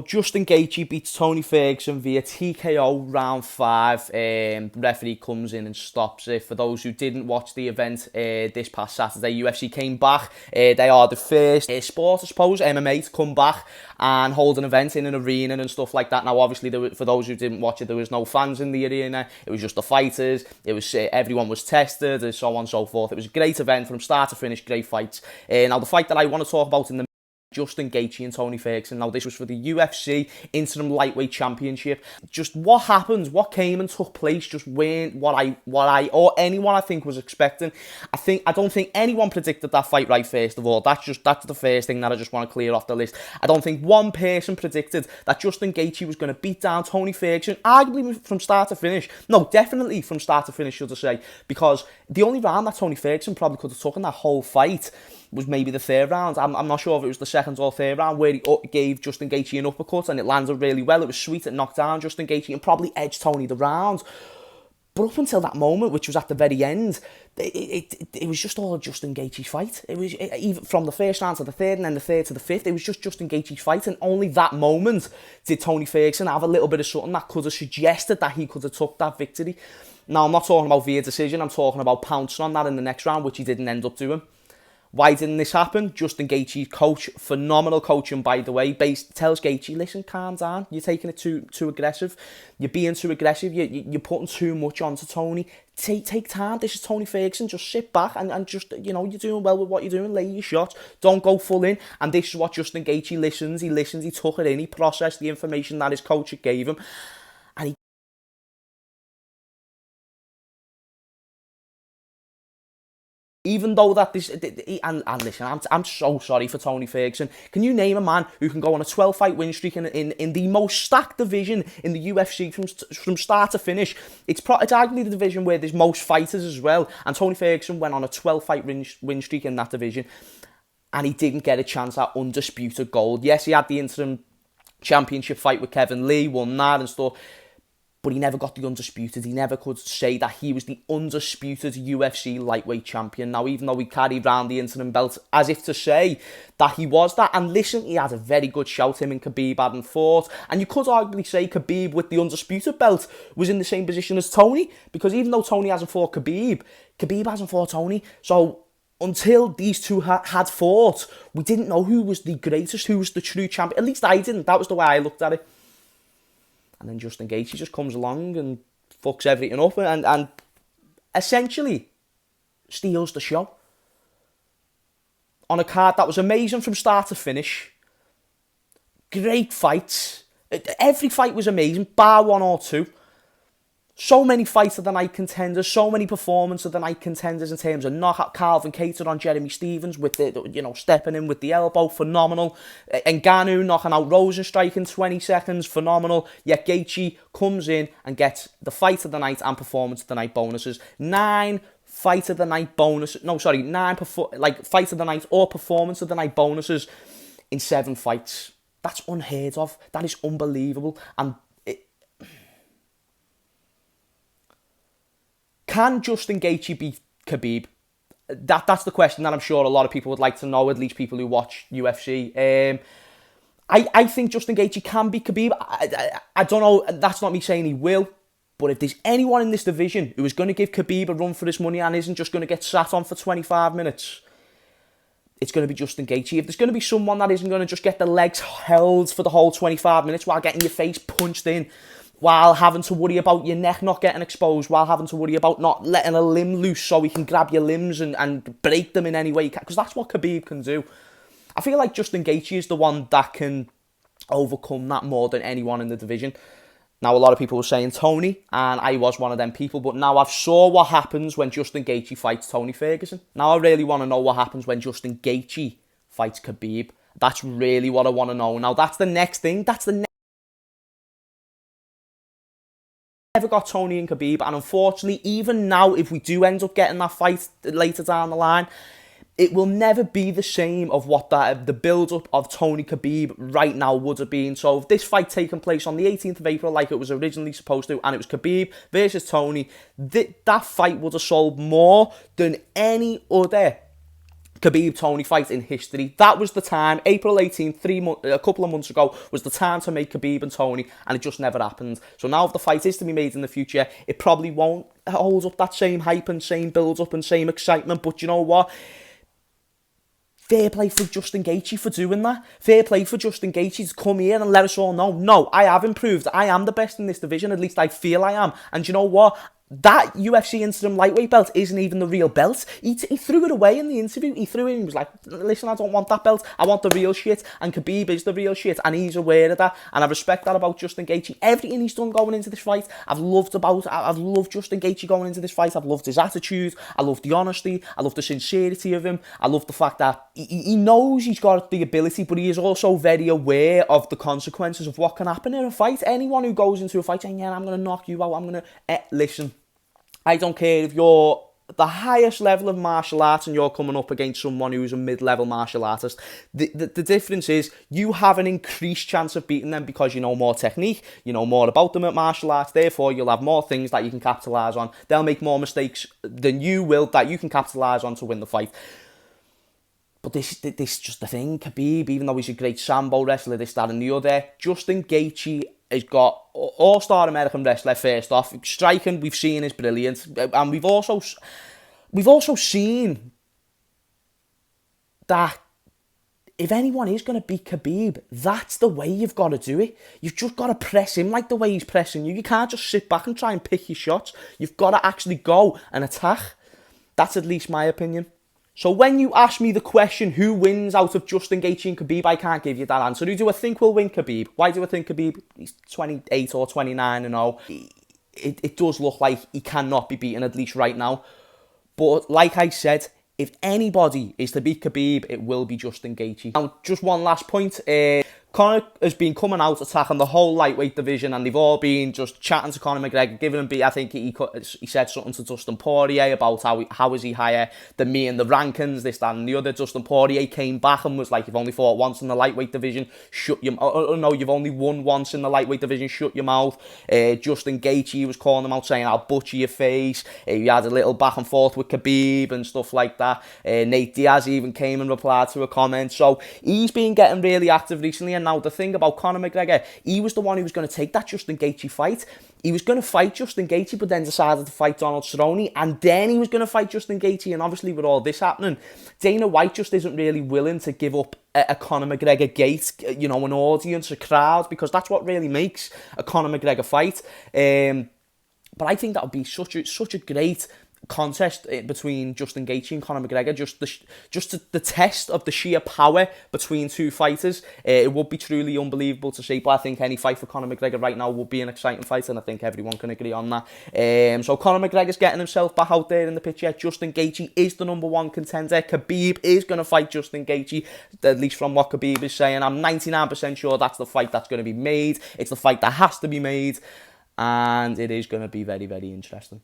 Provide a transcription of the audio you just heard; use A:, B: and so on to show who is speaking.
A: So Justin Gaethje beats Tony Ferguson via TKO round 5. The referee comes in and stops it. For those who didn't watch the event this past Saturday, UFC came back. They are the first sport, I suppose, MMA, to come back and hold an event in an arena and stuff like that. Now, obviously, for those who didn't watch it, there was no fans in the arena. It was just the fighters. It was everyone was tested and so on and so forth. It was a great event from start to finish, great fights. Now, the fight that I want to talk about in the Justin Gaethje and Tony Ferguson. Now, this was for the UFC Interim Lightweight Championship. Just what happened, what came and took place, just weren't what I or anyone I think was expecting. I don't think anyone predicted that fight right. First of all, that's the first thing that I just want to clear off the list. I don't think one person predicted that Justin Gaethje was going to beat down Tony Ferguson, arguably from start to finish. No, definitely from start to finish, should I say, because the only round that Tony Ferguson probably could have taken that whole fight was maybe the third round. I'm not sure if it was the second or third round where he gave Justin Gaethje an uppercut and it landed really well. It was sweet. It knocked down Justin Gaethje and probably edged Tony the round. But up until that moment, which was at the very end, it was just all Justin Gaethje's fight. It was even from the first round to the third and then the third to the fifth. It was just Justin Gaethje's fight, and only that moment did Tony Ferguson have a little bit of something that could have suggested that he could have took that victory. Now, I'm not talking about via decision. I'm talking about pouncing on that in the next round, which he didn't end up doing. Why didn't this happen? Justin Gaethje's coach, phenomenal coaching by the way, tells Gaethje, listen, calm down, you're taking it too aggressive, you're being too aggressive, you're putting too much onto Tony, take time, this is Tony Ferguson, just sit back and just, you're doing well with what you're doing, lay your shot, don't go full in. And this is what Justin Gaethje listens, he took it in, he processed the information that his coach gave him, and he even though that this, and listen, I'm so sorry for Tony Ferguson. Can you name a man who can go on a 12-fight win streak in the most stacked division in the UFC from start to finish? It's arguably the division where there's most fighters as well. And Tony Ferguson went on a 12-fight win streak in that division, and he didn't get a chance at undisputed gold. Yes, he had the interim championship fight with Kevin Lee, won that and stuff, but he never got the undisputed. He never could say that he was the undisputed UFC lightweight champion. Now, even though he carried around the interim belt as if to say that he was that. And listen, he had a very good shout, him and Khabib hadn't fought. And you could arguably say Khabib with the undisputed belt was in the same position as Tony, because even though Tony hasn't fought Khabib, Khabib hasn't fought Tony. So until these two had fought, we didn't know who was the greatest, who was the true champion. At least I didn't. That was the way I looked at it. And then Justin Gaethje just comes along and fucks everything up and essentially steals the show. On a card that was amazing from start to finish. Great fights. Every fight was amazing, bar one or two. So many fights of the night contenders, so many performances of the night contenders in terms of knockout. Calvin Kattar on Jeremy Stephens with the, stepping in with the elbow, phenomenal. Ngannou knocking out Rosenstrike in 20 seconds, phenomenal. Yet Gaethje comes in and gets the fight of the night and performance of the night bonuses. 9 fight of the night bonuses. No, sorry, 9 fight of the night or performance of the night bonuses in 7 fights. That's unheard of. That is unbelievable. And can Justin Gaethje beat Khabib? That's the question that I'm sure a lot of people would like to know, at least people who watch UFC. I think Justin Gaethje can beat Khabib. I don't know, that's not me saying he will, but if there's anyone in this division who is going to give Khabib a run for his money and isn't just going to get sat on for 25 minutes, it's going to be Justin Gaethje. If there's going to be someone that isn't going to just get the legs held for the whole 25 minutes while getting your face punched in, while having to worry about your neck not getting exposed, while having to worry about not letting a limb loose so he can grab your limbs and break them in any way he can, because that's what Khabib can do. I feel like Justin Gaethje is the one that can overcome that more than anyone in the division. Now, a lot of people were saying Tony, and I was one of them people, but now I've saw what happens when Justin Gaethje fights Tony Ferguson. Now I really want to know what happens when Justin Gaethje fights Khabib. That's really what I want to know. Now, that's the next thing. Never got Tony and Khabib, and unfortunately, even now, if we do end up getting that fight later down the line, it will never be the same of what the build-up of Tony Khabib right now would have been. So if this fight taken place on the 18th of April like it was originally supposed to, and it was Khabib versus Tony, that fight would have sold more than any other Khabib-Tony fight in history. That was the time, April 18th, a couple of months ago, was the time to make Khabib and Tony, and it just never happened. So now if the fight is to be made in the future, it probably won't hold up that same hype and same build-up and same excitement, but you know what? Fair play for Justin Gaethje for doing that. Fair play for Justin Gaethje to come here and let us all know, no, I have improved. I am the best in this division. At least I feel I am. And you know what? That UFC interim lightweight belt isn't even the real belt. He threw it away in the interview. He threw it and he was like, listen, I don't want that belt. I want the real shit. And Khabib is the real shit. And he's aware of that. And I respect that about Justin Gaethje. Everything he's done going into this fight, I've loved Justin Gaethje going into this fight. I've loved his attitude. I love the honesty. I love the sincerity of him. I love the fact that he knows he's got the ability, but he is also very aware of the consequences of what can happen in a fight. Anyone who goes into a fight saying, yeah, I'm going to knock you out, I'm going to... listen, I don't care if you're the highest level of martial arts and you're coming up against someone who's a mid-level martial artist. The difference is you have an increased chance of beating them because you know more technique, you know more about them at martial arts, therefore you'll have more things that you can capitalise on. They'll make more mistakes than you will that you can capitalise on to win the fight. But this is just the thing. Khabib, even though he's a great Sambo wrestler, this, that and the other, Justin Gaethje has got all-star American wrestler first off. Striking, we've seen, is brilliant. And we've also seen that if anyone is going to beat Khabib, that's the way you've got to do it. You've just got to press him like the way he's pressing you. You can't just sit back and try and pick your shots. You've got to actually go and attack. That's at least my opinion. So when you ask me the question, who wins out of Justin Gaethje and Khabib, I can't give you that answer. Who do I think will win? Khabib. Why do I think Khabib? He's 28 or 29 and all. It does look like he cannot be beaten, at least right now. But like I said, if anybody is to beat Khabib, it will be Justin Gaethje. Now, just one last point. Conor has been coming out attacking the whole lightweight division, and they've all been just chatting to Conor McGregor, giving him beat. I think he said something to Dustin Poirier about how is he higher than me in the rankings, this, that and the other. Dustin Poirier came back and was like, you've only fought once in the lightweight division, shut your mouth. Oh, no, you've only won once in the lightweight division, shut your mouth. Justin Gaethje was calling him out, saying, I'll butcher your face. He had a little back and forth with Khabib and stuff like that. Nate Diaz even came and replied to a comment. So he's been getting really active recently. And now the thing about Conor McGregor, he was the one who was going to take that Justin Gaethje fight. He was going to fight Justin Gaethje, but then decided to fight Donald Cerrone, and then he was going to fight Justin Gaethje. And obviously with all this happening, Dana White just isn't really willing to give up a Conor McGregor gate, you know, an audience, a crowd, because that's what really makes a Conor McGregor fight. But I think that would be such a great contest between Justin Gaethje and Conor McGregor, just the test of the sheer power between two fighters. It would be truly unbelievable to see, but I think any fight for Conor McGregor right now would be an exciting fight, and I think everyone can agree on that. So Conor McGregor's getting himself back out there in the picture. Justin Gaethje is the number one contender. Khabib is going to fight Justin Gaethje, at least from what Khabib is saying. I'm 99% sure that's the fight that's going to be made. It's the fight that has to be made, and it is going to be very, very interesting.